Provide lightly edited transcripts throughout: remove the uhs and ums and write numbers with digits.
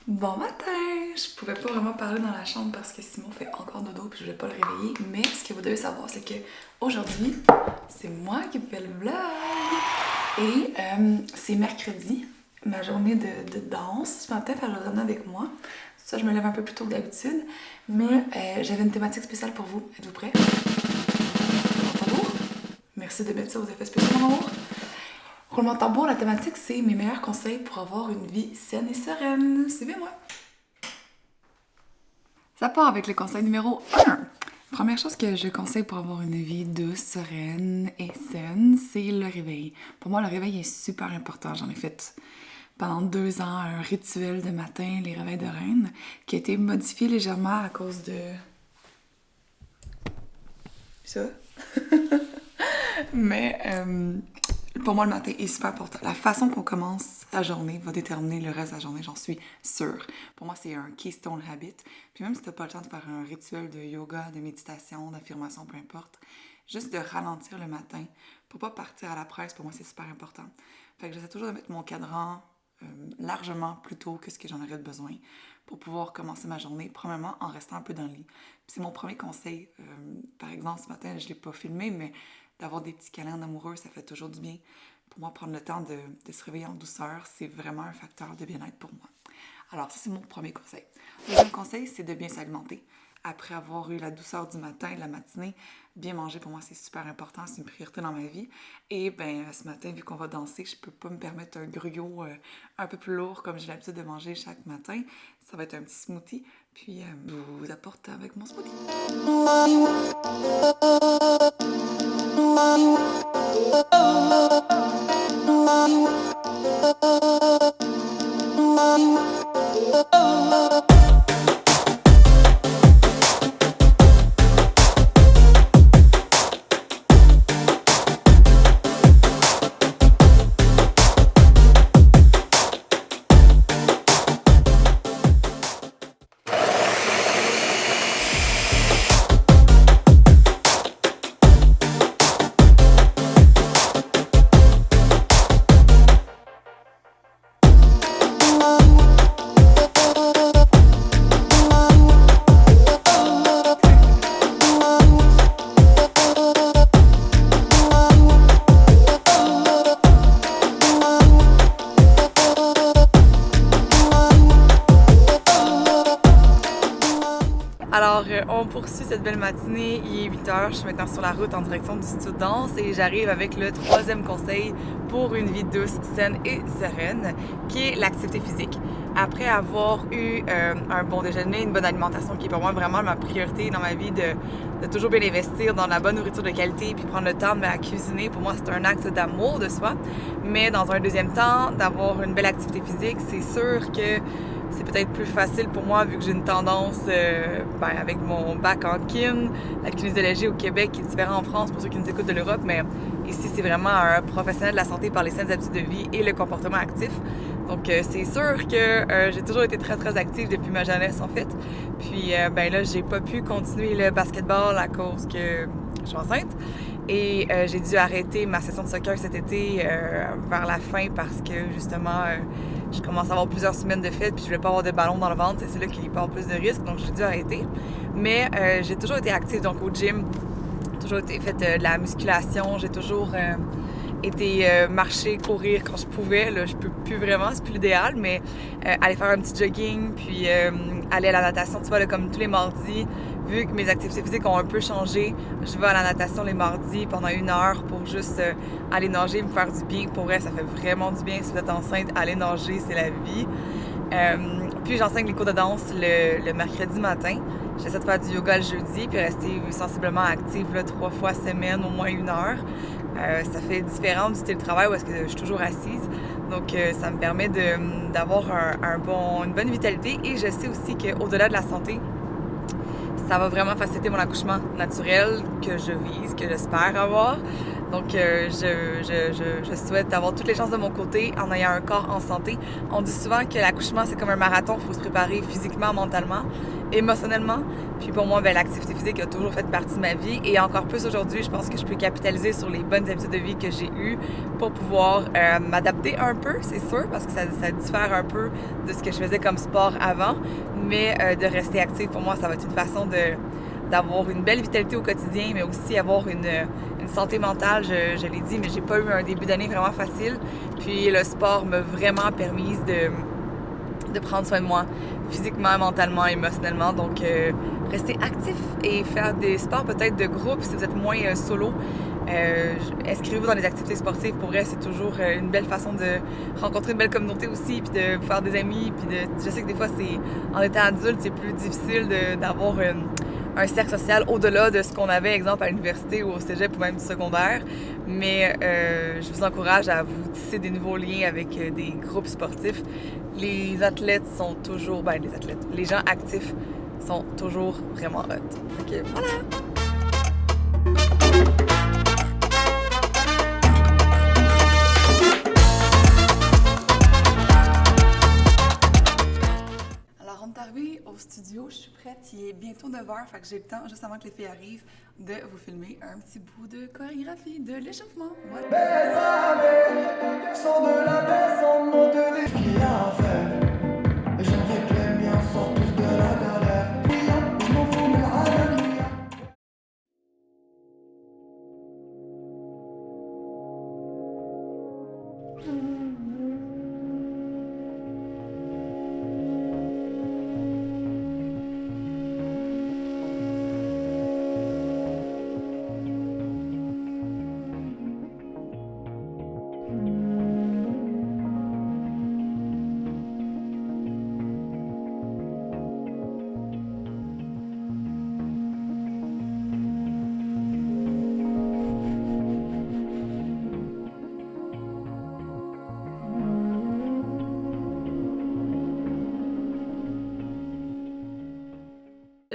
Bon matin! Je pouvais pas vraiment parler dans la chambre parce que Simon fait encore dodo puis je voulais pas le réveiller. Mais ce que vous devez savoir, c'est que aujourd'hui, c'est moi qui fais le vlog! Et c'est mercredi, ma journée de danse. Ce matin, je vais avec moi. Ça, je me lève un peu plus tôt que d'habitude. Mais j'avais une thématique spéciale pour vous. Êtes-vous prêts? Tambour? Merci de mettre ça aux effets spéciaux, mon amour. Roulement de tambour, la thématique, c'est mes meilleurs conseils pour avoir une vie saine et sereine. Suivez-moi! Ça part avec le conseil numéro 1. Première chose que je conseille pour avoir une vie douce, sereine et saine, c'est le réveil. Pour moi, le réveil est super important. J'en ai fait pendant 2 ans un rituel de matin, les réveils de reine, qui a été modifié légèrement à cause de... ça. Mais pour moi, le matin est super important. La façon qu'on commence la journée va déterminer le reste de la journée, j'en suis sûre. Pour moi, c'est un keystone habit. Puis même si t'as pas le temps de faire un rituel de yoga, de méditation, d'affirmation, peu importe, juste de ralentir le matin pour pas partir à la presse, pour moi, c'est super important. Fait que j'essaie toujours de mettre mon cadran largement plus tôt que ce que j'en aurais besoin pour pouvoir commencer ma journée, premièrement en restant un peu dans le lit. Puis c'est mon premier conseil. Par exemple, ce matin, je l'ai pas filmé, mais d'avoir des petits câlins amoureux, ça fait toujours du bien. Pour moi, prendre le temps de se réveiller en douceur, c'est vraiment un facteur de bien-être pour moi. Alors, ça, c'est mon premier conseil. Le deuxième conseil, c'est de bien s'alimenter. Après avoir eu la douceur du matin et de la matinée, bien manger, pour moi, c'est super important. C'est une priorité dans ma vie. Et ce matin, vu qu'on va danser, je peux pas me permettre un gruyot un peu plus lourd comme j'ai l'habitude de manger chaque matin. Ça va être un petit smoothie. Puis, je vous apporte avec mon smoothie. Alors, on poursuit cette belle matinée, il est 8h, je suis maintenant sur la route en direction du studio de danse et j'arrive avec le 3e conseil pour une vie douce, saine et sereine, qui est l'activité physique. Après avoir eu un bon déjeuner, une bonne alimentation, qui est pour moi vraiment ma priorité dans ma vie, de toujours bien investir dans la bonne nourriture de qualité puis prendre le temps de me cuisiner, pour moi c'est un acte d'amour de soi. Mais dans un deuxième temps, d'avoir une belle activité physique, c'est sûr que c'est peut-être plus facile pour moi vu que j'ai une tendance avec mon bac en kin, la kinésiologie au Québec qui est différent en France pour ceux qui nous écoutent de l'Europe, mais ici c'est vraiment un professionnel de la santé par les saines habitudes de vie et le comportement actif. Donc c'est sûr que j'ai toujours été très très active depuis ma jeunesse en fait. Puis là j'ai pas pu continuer le basketball à cause que je suis enceinte. Et j'ai dû arrêter ma session de soccer cet été vers la fin parce que justement je commence à avoir plusieurs semaines de fête puis je voulais pas avoir de ballon dans le ventre, c'est là qu'il y a pas plus de risques, donc j'ai dû arrêter. Mais j'ai toujours été active donc au gym, toujours été fait de la musculation, j'ai toujours été marcher, courir quand je pouvais. Là, je peux plus vraiment, c'est plus l'idéal, mais aller faire un petit jogging, puis aller à la natation, tu vois, là, comme tous les mardis. Vu que mes activités physiques ont un peu changé, je vais à la natation les mardis pendant 1 heure pour juste aller nager, me faire du bien. Pour vrai, ça fait vraiment du bien. Si vous êtes enceinte, aller nager, c'est la vie. Puis j'enseigne les cours de danse le mercredi matin. J'essaie de faire du yoga le jeudi, puis rester sensiblement active là, 3 fois semaine, au moins 1 heure. Ça fait différent du télétravail où est-ce que je suis toujours assise. Donc, ça me permet d'avoir une bonne vitalité. Et je sais aussi qu'au-delà de la santé, ça va vraiment faciliter mon accouchement naturel que je vise, que j'espère avoir. Donc, je souhaite avoir toutes les chances de mon côté en ayant un corps en santé. On dit souvent que l'accouchement, c'est comme un marathon. Il faut se préparer physiquement, mentalement, émotionnellement. Puis pour moi, l'activité physique a toujours fait partie de ma vie. Et encore plus aujourd'hui, je pense que je peux capitaliser sur les bonnes habitudes de vie que j'ai eues pour pouvoir m'adapter un peu, c'est sûr, parce que ça diffère un peu de ce que je faisais comme sport avant. Mais de rester active, pour moi, ça va être une façon d'avoir une belle vitalité au quotidien, mais aussi avoir une santé mentale. Je l'ai dit, mais j'ai pas eu un début d'année vraiment facile. Puis le sport m'a vraiment permis de prendre soin de moi, physiquement, mentalement, émotionnellement. Donc, rester actif et faire des sports peut-être de groupe si vous êtes moins solo. Inscrivez-vous dans les activités sportives. Pour vrai, c'est toujours une belle façon de rencontrer une belle communauté aussi, puis de faire des amis. Puis je sais que des fois, en étant adulte, c'est plus difficile d'avoir un cercle social au-delà de ce qu'on avait, exemple, à l'université ou au cégep ou même du secondaire. Mais je vous encourage à vous tisser des nouveaux liens avec des groupes sportifs. Les athlètes sont toujours... les gens actifs sont toujours vraiment hot. Donc voilà! Alors, on est arrivé au studio, je suis prête, il est bientôt 9h, fait que j'ai le temps, juste avant que les filles arrivent, de vous filmer un petit bout de chorégraphie, de l'échauffement. Ouais. Sans de la baisse, en mode de qu'il a à faire. J'aimerais que les miens sortent tous de la galère. Je m'en fous, mais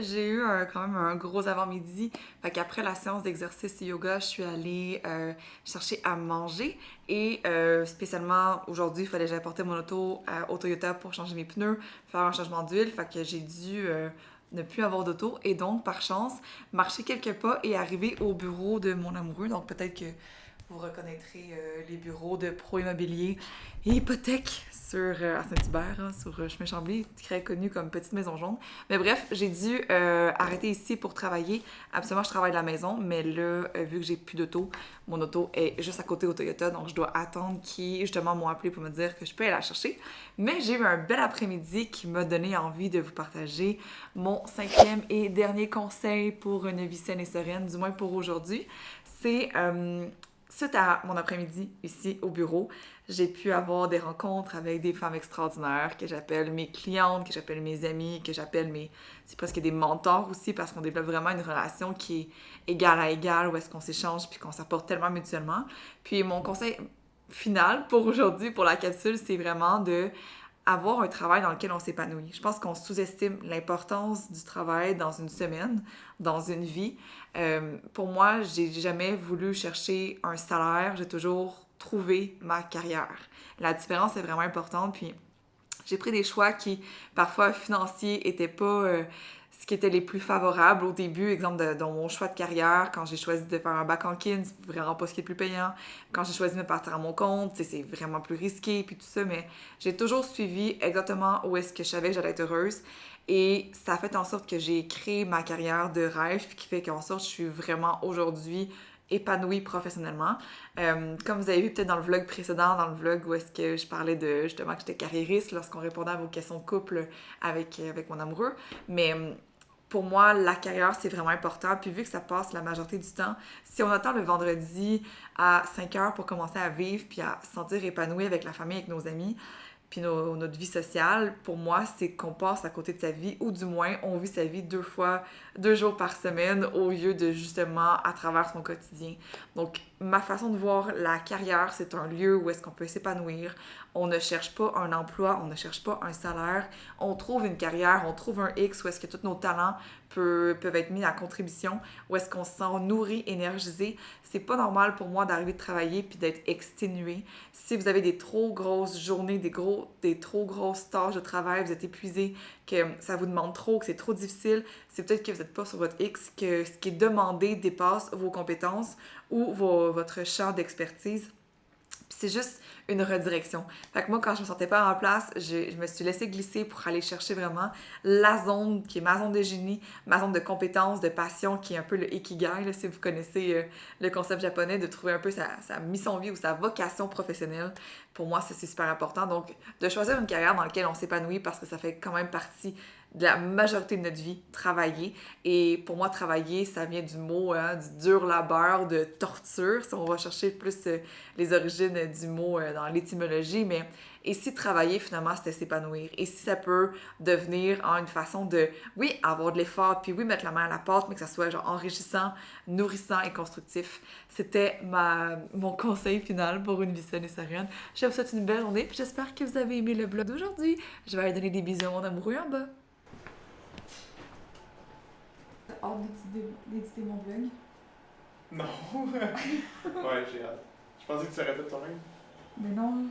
j'ai eu quand même un gros avant-midi. Fait qu'après la séance d'exercice et yoga, je suis allée chercher à manger. Et spécialement aujourd'hui, il fallait que j'aille porter mon auto au Toyota pour changer mes pneus, faire un changement d'huile. Fait que j'ai dû ne plus avoir d'auto. Et donc, par chance, marcher quelques pas et arriver au bureau de mon amoureux. Donc peut-être que vous reconnaîtrez les bureaux de Pro Immobilier et Hypothèque à Saint-Hubert, hein, sur chemin Chambly, très connu comme Petite Maison Jaune. Mais bref, j'ai dû arrêter ici pour travailler. Absolument, je travaille de la maison, mais là, vu que j'ai plus d'auto, mon auto est juste à côté au Toyota, donc je dois attendre qu'ils, justement, m'ont appelé pour me dire que je peux aller la chercher. Mais j'ai eu un bel après-midi qui m'a donné envie de vous partager mon 5e et dernier conseil pour une vie saine et sereine, du moins pour aujourd'hui. C'est... suite à mon après-midi ici au bureau, j'ai pu avoir des rencontres avec des femmes extraordinaires que j'appelle mes clientes, que j'appelle mes amies, que j'appelle c'est presque des mentors aussi parce qu'on développe vraiment une relation qui est égale à égale où est-ce qu'on s'échange puis qu'on s'apporte tellement mutuellement. Puis mon conseil final pour aujourd'hui, pour la capsule, c'est vraiment de avoir un travail dans lequel on s'épanouit. Je pense qu'on sous-estime l'importance du travail dans une semaine, dans une vie. Pour moi, j'ai jamais voulu chercher un salaire, j'ai toujours trouvé ma carrière. La différence est vraiment importante, puis j'ai pris des choix qui, parfois, financiers, étaient pas ce qui était les plus favorables au début. Exemple, dans mon choix de carrière, quand j'ai choisi de faire un bac en kin, c'est vraiment pas ce qui est le plus payant. Quand j'ai choisi de me partir à mon compte, c'est vraiment plus risqué, puis tout ça, mais j'ai toujours suivi exactement où est-ce que je savais que j'allais être heureuse. Et ça a fait en sorte que j'ai créé ma carrière de rêve, qui fait qu'en sorte, je suis vraiment aujourd'hui épanouie professionnellement. Comme vous avez vu peut-être dans le vlog précédent, dans le vlog où est-ce que je parlais de justement que j'étais carriériste lorsqu'on répondait à vos questions de couple avec mon amoureux. Mais pour moi, la carrière, c'est vraiment important. Puis vu que ça passe la majorité du temps, si on attend le vendredi à 5h pour commencer à vivre puis à se sentir épanoui avec la famille, avec nos amis, puis notre vie sociale, pour moi, c'est qu'on passe à côté de sa vie, ou du moins, on vit sa vie 2 jours par semaine, au lieu de justement à travers son quotidien. Donc, ma façon de voir la carrière, c'est un lieu où est-ce qu'on peut s'épanouir. On ne cherche pas un emploi, on ne cherche pas un salaire. On trouve une carrière, on trouve un X où est-ce que tous nos talents peuvent être mis à contribution, où est-ce qu'on se sent nourri, énergisé. C'est pas normal pour moi d'arriver de travailler puis d'être exténué. Si vous avez des trop grosses journées, des trop grosses tâches de travail, vous êtes épuisé, que ça vous demande trop, que c'est trop difficile, c'est peut-être que vous n'êtes pas sur votre X, que ce qui est demandé dépasse vos compétences ou votre champ d'expertise. Puis c'est juste une redirection. Fait que moi, quand je me sentais pas en place, je me suis laissée glisser pour aller chercher vraiment la zone qui est ma zone de génie, ma zone de compétences, de passion, qui est un peu le ikigai, là, si vous connaissez le concept japonais, de trouver un peu sa mission de vie ou sa vocation professionnelle. Pour moi, ça, c'est super important. Donc, de choisir une carrière dans laquelle on s'épanouit parce que ça fait quand même partie de la majorité de notre vie, travailler. Et pour moi, travailler, ça vient du mot, du dur labeur, de torture, si on va chercher plus les origines du mot dans l'étymologie. Mais et si travailler, finalement, c'était s'épanouir? Et si ça peut devenir une façon de, oui, avoir de l'effort, puis oui, mettre la main à la pâte, mais que ça soit genre enrichissant, nourrissant et constructif. C'était mon conseil final pour une vie saine et sereine. Je vous souhaite une belle journée, puis j'espère que vous avez aimé le vlog d'aujourd'hui. Je vais aller donner des bisous à mon amoureux en bas. T'as hâte d'éditer mon vlog? Non. Ouais, j'ai hâte. Je pensais que tu l'aurais fait toi-même. Mais non.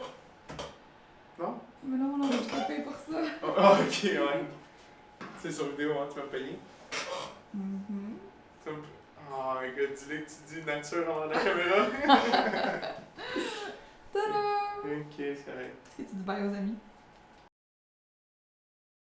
Non? Mais non, je te paye pour ça. Oh, ok, ouais. C'est sur vidéo, hein, tu m'as payé? Tu m'as... Oh my god, dis-le que tu dis nature avant la caméra. Tada! Ok, c'est correct. Est-ce que tu dis bye aux amis?